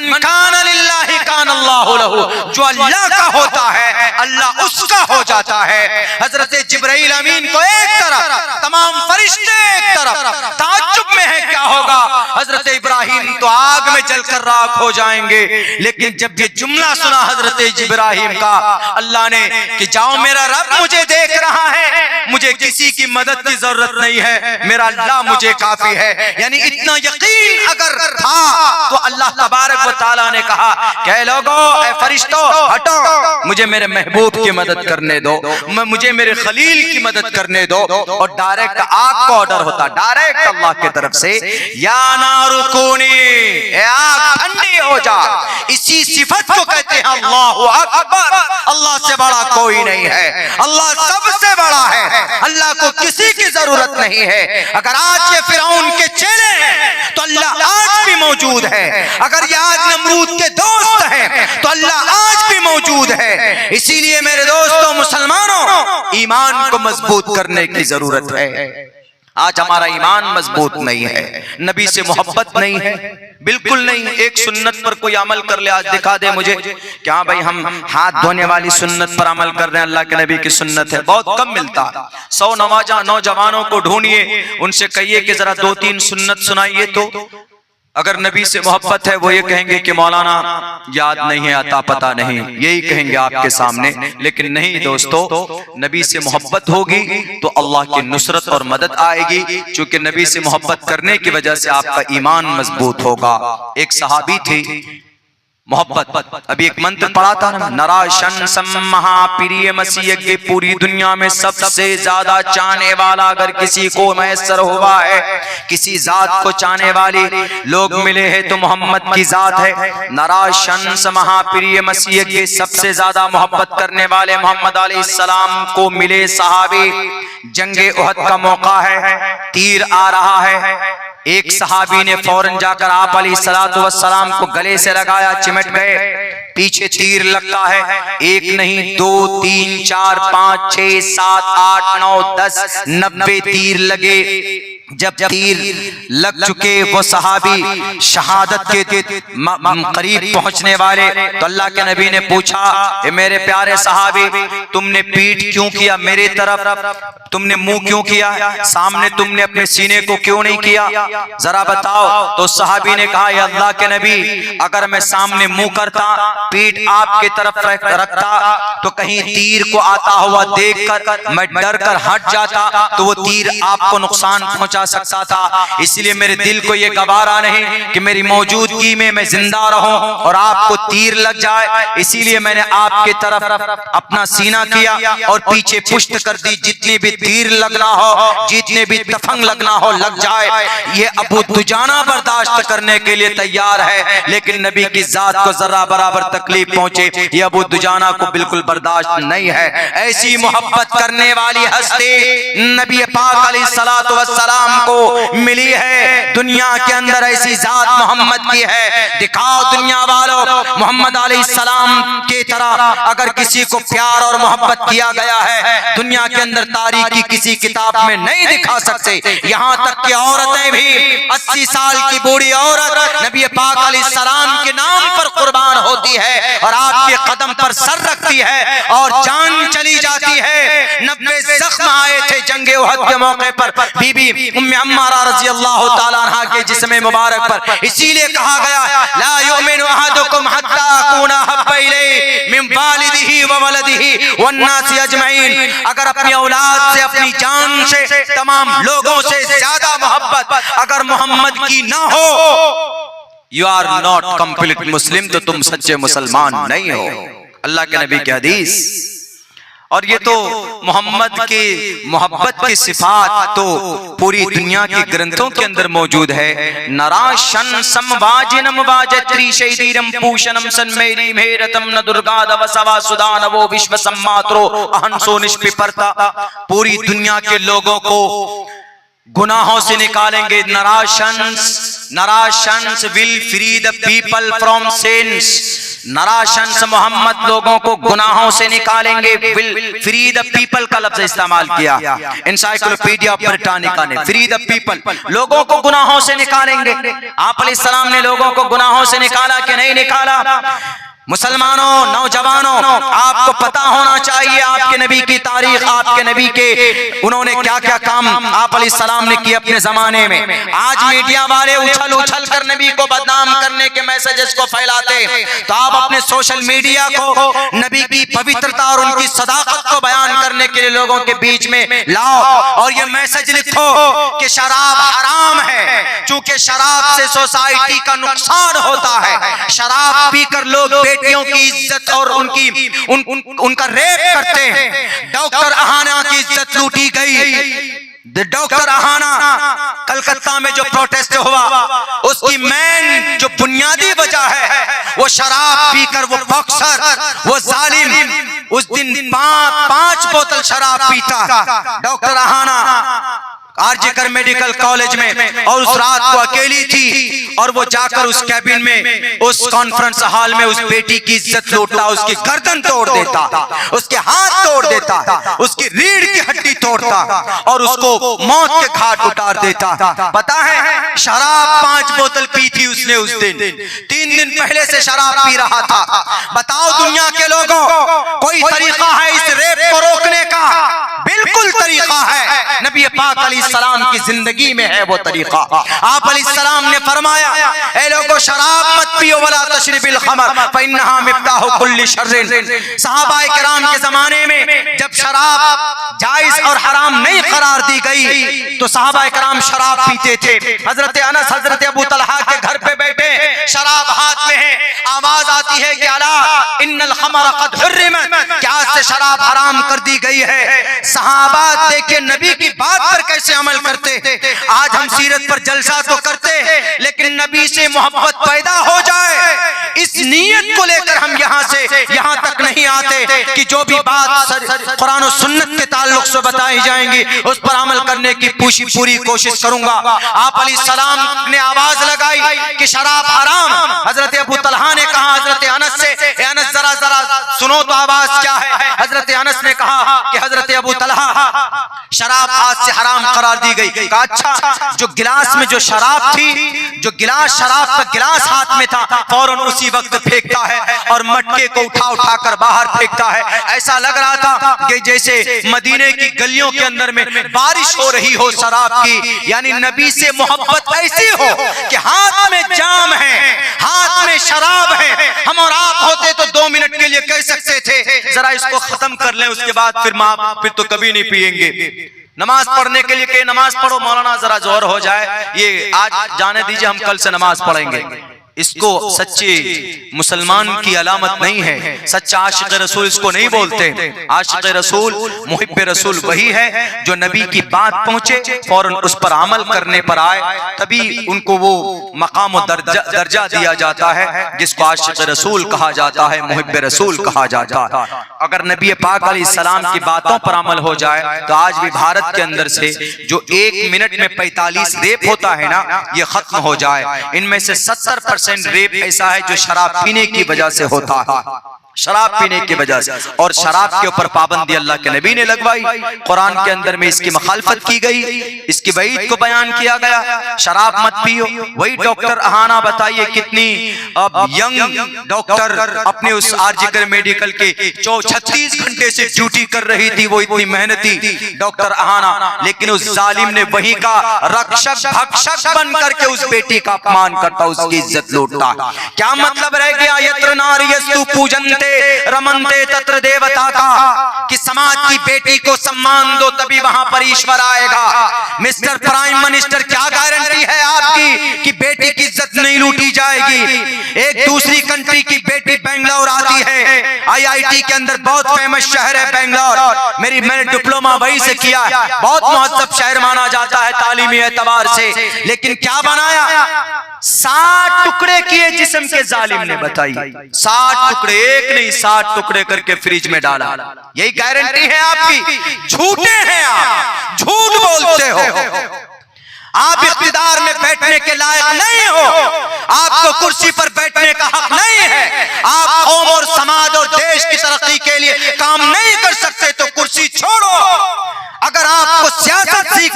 मन कान लिल्लाहि कान अल्लाहु लहू, जो अल्लाह का होता है अल्लाह उसका हो जाता है। हजरत जिब्राइल अमीन को एक तरफ, तमाम फरिश्ते एक तरफ, ताज्जुब में है क्या होगा। हजरत इब्राहिम तो आग में जलकर राख हो जाएंगे, लेकिन जब ये जुमला सुना हजरत इब्राहिम का, अल्लाह ने कि जाओ मेरा रब मुझे देख रहा है, मुझे किसी की मदद की जरूरत नहीं है, मेरा अल्लाह मुझे काफी है। यानी इतना यकीन अगर था तो अल्लाह तबारक व तआला ने कहा कि लोगों, ऐ फरिश्तों, हटो, मुझे मेरे महबूब की मदद करने दो, मुझे मेरे खलील की मदद करने दो। और डायरेक्ट आग का ऑर्डर होता, डायरेक्ट अल्लाह की तरफ से, या नारु कूनी, आग ठंडी हो जा। इसी सिफत को कहते हैं अल्लाहु अकबर। अल्लाह से बड़ा कोई नहीं है, अल्लाह सबसे बड़ा है, अल्लाह को किसी की जरूरत नहीं है। अगर आज ये फिरौन के चेले हैं तो अल्लाह आज भी मौजूद है, अगर ये आज नमरूद के दोस्त हैं तो अल्लाह आज भी मौजूद है। इसीलिए मेरे दोस्तों मुसलमानों, ईमान को मजबूत करने की जरूरत है। आज हमारा ईमान मजबूत नहीं है, नबी से मोहब्बत नहीं है, बिल्कुल नहीं। एक सुन्नत पर कोई अमल कर ले, आज दिखा दे मुझे क्या भाई हम हाथ धोने वाली सुन्नत पर अमल कर रहे हैं, अल्लाह के नबी की सुन्नत है, बहुत कम मिलता। 100 नौजवानों को ढूंढिए, उनसे कहिए कि जरा 2-3 सुन्नत सुनाइए, तो अगर नबी से मोहब्बत है वो ये कहेंगे कि मौलाना याद नहीं है, आता पता नहीं, यही कहेंगे आपके सामने। लेकिन नहीं दोस्तों, नबी से मोहब्बत होगी तो अल्लाह की नुसरत और मदद आएगी, क्योंकि नबी से मोहब्बत करने की वजह से आपका ईमान मजबूत होगा। एक सहाबी थी, मोहब्बत, अभी एक मंत्र पढ़ा था ना, नराशन महाप्रिय मसीह के पूरी दुनिया में सबसे ज्यादा चाहने वाला अगर किसी को मैसर हुआ है, किसी जात को चाहने वाली लोग मिले हैं तो मोहम्मद की जात है। नराशन महाप्रिय मसीह के सबसे ज्यादा मोहब्बत करने वाले मोहम्मद अलैहिस्सलाम को मिले सहाबी। जंगे उहद का मौका है, तीर आ रहा है, एक सहाबी ने फौरन जाकर आप अलैहिस्सलातु वस्सलाम को गले से लगाया, चिमट गए, पीछे तीर लगता है, एक नहीं 2 3 4 5 6 7 8 9 10 90 तीर लगे। जब तीर लग चुके वो सहाबी शहादत के करीब पहुंचने वाले, तो अल्लाह के नबी ने पूछा, मेरे प्यारे सहाबी, तुमने पीठ क्यों किया मेरे तरफ, तुमने मुंह क्यों किया, सामने तुमने अपने सीने को क्यों नहीं किया, जरा बताओ। तो सहाबी ने कहा, या अल्लाह के नबी, अगर मैं सामने मुंह करता, पीठ आपके तरफ रखता, तो कहीं तीर को आता हुआ देखकर मैं डर कर हट जाता तो वो तीर आपको नुकसान पहुंचा सकता था। इसलिए मेरे दिल को ये गवारा नहीं कि मेरी मौजूदगी में मैं जिंदा रहूं और आपको तीर लग जाए, इसीलिए मैंने आपके तरफ अपना सीना किया और पीछे पुष्ट कर दी, जितनी भी तीर लगना हो, जितने भी तफंग लगना हो लग जाए। ये अबू दुजाना बर्दाश्त करने के लिए तैयार है, लेकिन नबी की जात को जरा बराबर तकलीफ पहुंचे ये अबू दुजाना को बिल्कुल बर्दाश्त नहीं है। ऐसी मोहब्बत करने वाली हस्ती नबी पाक अलैहिस्सलातु वस्सलाम को मिली है। दुनिया के अंदर ऐसी जात मोहम्मद की है, दिखाओ दुनिया वालों, मोहम्मद अलैहिस्सलाम के तरह अगर किसी को प्यार और मोहब्बत किया गया है, दुनिया के अंदर तारीख की किसी किताब में नहीं दिखा सकते। यहाँ तक कि औरतें भी 80 साल की बूढ़ी औरत नबी पाक अलैहिस्सलाम के नाम पर कुर्बान होती है और आपके कदम पर सर रखती है और जान चली जाती है। 90 जख्म आए थे जंगे उहद के मौके पर बीबी उम्मे अम्मारा रज़ी अल्लाह ताला अन्हा के जिस्म मुबारक पर, इसीलिए कहा गया, ला युमिनु अहदुकुम हत्ता अकूना हब्बा इलैहि मिन वालिदिही व वलदिही वन्नासी अजमईन। अगर अपनी औलाद से, अपनी जान से, तमाम लोगों से ज्यादा मोहब्बत अगर मोहम्मद की ना हो, यू आर नॉट कंप्लीट मुस्लिम, तो तुम सच्चे मुसलमान नहीं हो। अल्लाह के नबी की हदीस। और ये तो मोहम्मद के मोहब्बत की सिफात तो पूरी दुनिया के ग्रंथों के अंदर मौजूद है। नराशन समवाजिनम वाजत्री शैदीरम पूषणम सन्मेरी मेरतम न दुर्गाद वसवा सुदान वो विश्व सम्मात्रो अहंसो निष्पिपर्ता। पूरी दुनिया के लोगों को गुनाहों से निकालेंगे। नराशंस will free the people from sins. नराशंस मोहम्मद लोगों को गुनाहों से निकालेंगे, विल फ्री द पीपल का लफ्ज इस्तेमाल किया एनसाइक्लोपीडिया ब्रिटानिका ने, फ्री द पीपल, लोगों को गुनाहों से निकालेंगे। आप अलैहिस्सलाम ने लोगों को गुनाहों से निकाला कि नहीं निकाला? मुसलमानों, नौजवानों, आपको पता होना चाहिए आपके नबी की तारीख, आपके नबी के उन्होंने क्या क्या काम आप अलैहिस्सलाम ने किए अपने जमाने में। आज मीडिया वाले उछल उछल कर नबी को बदनाम करने के मैसेजेस को फैलाते, तो आप अपने सोशल मीडिया को नबी की पवित्रता और उनकी सदाकत को बयान करने के लिए लोगों के बीच में लाओ और ये मैसेज लिखो कि शराब हराम है, चूंकि शराब से सोसाइटी का नुकसान होता है। शराब पीकर लोग बेटियों की इज्जत और उनका रेप करते हैं। डॉक्टर अहाना की इज्जत लूटी गई। डॉक्टर अहाना कलकत्ता में जो प्रोटेस्ट हुआ उसकी मेन जो बुनियादी वजह है वो शराब पीकर वो बॉक्सर, वो जालिम उस दिन 5 बोतल शराब पीता। Doctor Ahana RG Kar medical college में और उस रात को अकेली थी और वो जाकर उस कैबिन में उस कॉन्फ्रेंस हॉल में उस बेटी की इज्जत लूटता, उसकी गर्दन तोड़ देता, उसके हाथ तोड़ देता, उसकी रीढ़ की हड्डी तोड़ता और उसको मौत के घाट उतार देता। पता है शराब 5 बोतल पी थी उसने उस दिन, 3 दिन पहले से शराब पी रहा था। बताओ दुनिया के लोगों, कोई तरीका है इस रेप को रोकने का? बिल्कुल तरीका है, नबी पाक अलैहिस्सलाम की जिंदगी में है वो तरीका। आप अलैहिस्सलाम ने फरमाया, ए लोगों शराब मत पियो, वला तशरिबिल खमर फइन्नहा मिफ्ताहु कुल्ली शर्रिन। सहाबाए किराम के जमाने में जब शराब जायज और हराम नहीं करार दी गई तो सहाबाए किराम शराब पीते थे। हजरत अनस, हजरत अबू तलहा के घर पे बैठे, शराब हाथ में है, आवाज आती है कि अला इन्नल खमर कद हुर्रिमत, क्या से शराब हराम कर दी गई है। सहाबा देखे नबी की बात पर कैसे अमल करते। आज हम सीरत पर जलसा तो करते लेकिन नबी से मोहब्बत पैदा हो जाए इस नीयत को लेकर हम यहाँ से यहाँ तक नहीं आते कि जो भी बात कुरान और सुन्नत के ताल्लुक से बताई जाएंगी उस पर अमल करने की पूरी कोशिश करूंगा। आप अलैहिस्सलाम ने आवाज लगाई कि शराब हराम। हजरत अबू तलहा ने कहा हजरत अनस से, अनस जरा सुनो तो आवाज क्या है। हजरत अनस ने कहा कि हजरत अबू तलहा शराब आज से हराम करार दी गई। कहा अच्छा, जो गिलास में जो शराब थी, जो गिलास शराब का गिलास हाथ में था फौरन उसी वक्त फेंकता है और मटके को उठा कर बाहर फेंकता है। ऐसा लग रहा था कि जैसे मदीने की गलियों के अंदर में बारिश हो रही हो शराब की। यानी नबी से मोहब्बत ऐसी हो कि हाथ में जाम है, हाथ में शराब है। हम और आप होते तो 2 मिनट के लिए कह सकते थे जरा इसको खत्म कर लें, उसके बाद फिर तो कभी नहीं पिएंगे। नमाज पढ़ने के लिए कहे नमाज पढ़ो मौलाना जरा जोर हो जाए, ये आज जाने दीजिए हम कल से नमाज पढ़ेंगे। इसको सच्चे मुसलमान की अलामत नहीं है। सच्चा आशिक रसूल इसको नहीं बोलते। आशिक रसूल, मुहिब्बे रसूल वही है जो नबी की बात पहुंचे फौरन उस पर अमल करने पर आए, तभी उनको वो मकाम और दर्जा दिया जाता है जिसको आशिक रसूल कहा जाता है, मुहिब्बे रसूल कहा जाता है। अगर नबी पाक अलैहिस्सलाम की बातों पर अमल हो जाए तो आज भी भारत के अंदर से जो 1 मिनट में 45 रेप होता है ना, ये खत्म हो जाए। इनमें से 70% रेप ऐसा है जो शराब पीने की वजह से होता है, शराब पीने की वजह से। और शराब के ऊपर पाबंदी अल्लाह के नबी ने लगवाई, कुरान के अंदर में इसकी मुखालफत की गई, इसकी वईद को बयान किया गया, शराब मत पियो। वही डॉक्टर अहाना बताइए कितनी अब यंग डॉक्टर अपने उस आरजीकर मेडिकल के 36 घंटे से ड्यूटी कर रही थी, वो इतनी मेहनती डॉक्टर अहाना, लेकिन उस जालिम ने वही का रक्षक भक्षक बन करके उस बेटी का अपमान करता, उसकी इज्जत लूटता। क्या मतलब रह गया यत्र नार्यस्तु पूजन्ते रमनते तत्र देवता का, कि समाज की बेटी को सम्मान दो तभी वहां पर ईश्वर आएगा। मिस्टर प्राइम मिनिस्टर, क्या गारंटी है आपकी कि बेटी की इज्जत नहीं लूटी जाएगी? एक दूसरी कंट्री की बेटी बेंगलोर आती है, आईआईटी के अंदर बहुत फेमस शहर है बेंगलोर, मैंने डिप्लोमा वहीं से किया, बहुत मुहज्जब शहर माना जाता है तालीमी एतबार से, लेकिन क्या बनाया? 60 टुकड़े किए जिस्म के जालिम ने, बताइए 60 टुकड़े, एक नहीं 60 टुकड़े करके फ्रिज में डाला। यही गारंटी है आपकी? झूठे हैं आप, झूठ बोलते हो, आप इख्तिदार में बैठने के लायक नहीं हो, आपको कुर्सी पर बैठने का हक नहीं है, आप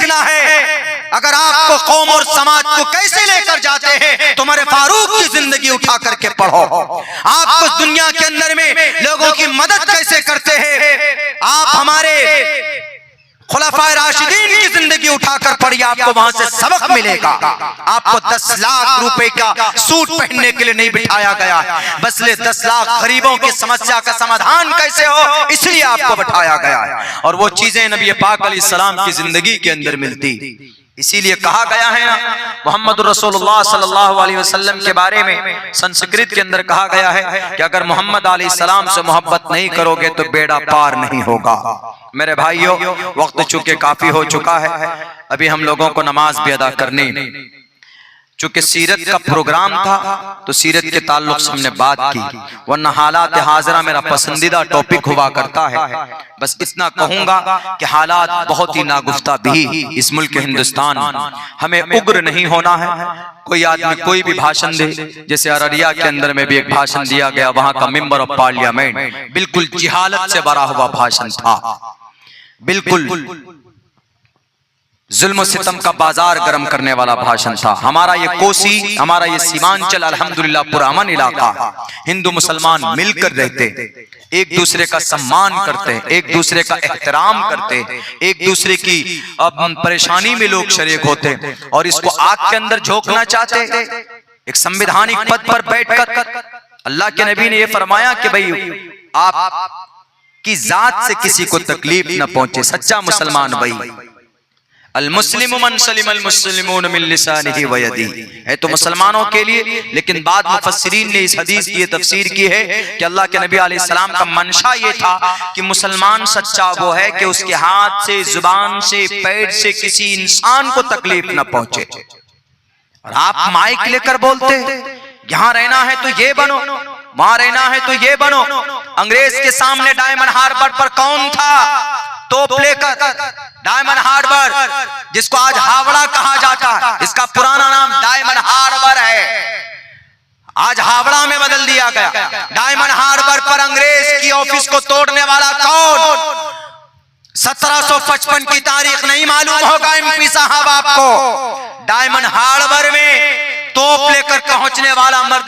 सीखना है। अगर आपको कौम और समाज को कैसे लेकर जाते हैं, तुम्हारे फारूक की जिंदगी उठा करके पढ़ो। आप उस दुनिया के अंदर में लोगों की मदद कैसे करते हैं, आप हमारे खुलाफाए राशिदीन की जिंदगी उठाकर पढ़िए, आपको वहां से सबक मिलेगा। आपको 10 लाख रुपए का सूट पहनने के लिए नहीं बिठाया गया, बस 10 लाख गरीबों की समस्या का समाधान कैसे हो, इसलिए आपको बिठाया गया है। और वो चीजें नबी पाक अलैहिस्सलाम की जिंदगी के अंदर मिलती, इसीलिए कहा गया है ना, मोहम्मद रसूलुल्लाह सल्लल्लाहु अलैहि वसल्लम के बारे में संस्कृत के अंदर कहा गया है कि अगर मोहम्मद अलैहिस्सलाम से मोहब्बत नहीं करोगे तो बेड़ा पार नहीं होगा। मेरे भाइयों, वक्त चूंकि काफी हो चुका है, अभी हम लोगों को नमाज भी अदा करनी। चूंकि सीरत का प्रोग्राम था तो सीरत के ताल्लुक से हमने बात की, वरना हालात हाजरा मेरा पसंदीदा टॉपिक हुआ करता है। बस इतना कहूंगा कि हालात बहुत ही नागुफ्ता भी इस मुल्क हिंदुस्तान, हमें उग्र नहीं होना है। कोई आदमी कोई भी भाषण दे, जैसे अररिया के अंदर में भी एक भाषण दिया गया, वहां का मेंबर ऑफ पार्लियामेंट बिल्कुल जिहालत से भरा हुआ भाषण था, बिल्कुल जुल्म सितम का बाजार गर्म करने वाला भाषण था। हमारा ये कोसी, हमारा ये सीमांचल अल्हम्दुलिल्लाह पुरअमन इलाका, हिंदू मुसलमान मिलकर रहते, एक दूसरे का सम्मान करते, एक दूसरे का एहतराम करते, एक दूसरे की परेशानी में लोग शरीक होते। और इसको आग के अंदर झोंकना चाहते, एक संवैधानिक पद पर बैठकर अल्लाह के नबी ने यह फरमाया कि भाई आप की जात से किसी को तकलीफ न पहुंचे। सच्चा मुसलमान वही, अल मुस्लिम मन सलिम अल मुस्लिमून मिन लिसानिही व यदिही है तो मुसलमानों के लिए। लेकिन बाद मुफस्सिरीन ने इस हदीस की तफसीर की है कि अल्लाह के नबी अलैहिस्सलाम का मंशा ये था कि मुसलमान सच्चा वो है कि उसके हाथ से, जुबान से, पैर से किसी इंसान को तकलीफ न पहुंचे। और आप माइक लेकर बोलते, यहां रहना है तो ये बनो, वहां रहना है तो ये बनो। अंग्रेज के सामने डायमंड हार्बर पर कौन था तोप लेकर? डायमंड हार्बर, जिसको आज हावड़ा कहा जाता है, इसका पुराना नाम डायमंड हार्बर है, आज हावड़ा में बदल दिया गया। डायमंड हार्बर पर अंग्रेज की ऑफिस को तोड़ने वाला कौन? 1755 की तारीख नहीं मालूम होगा एमपी साहब आपको। डायमंड हार्बर में तोप लेकर पहुंचने वाला मर्द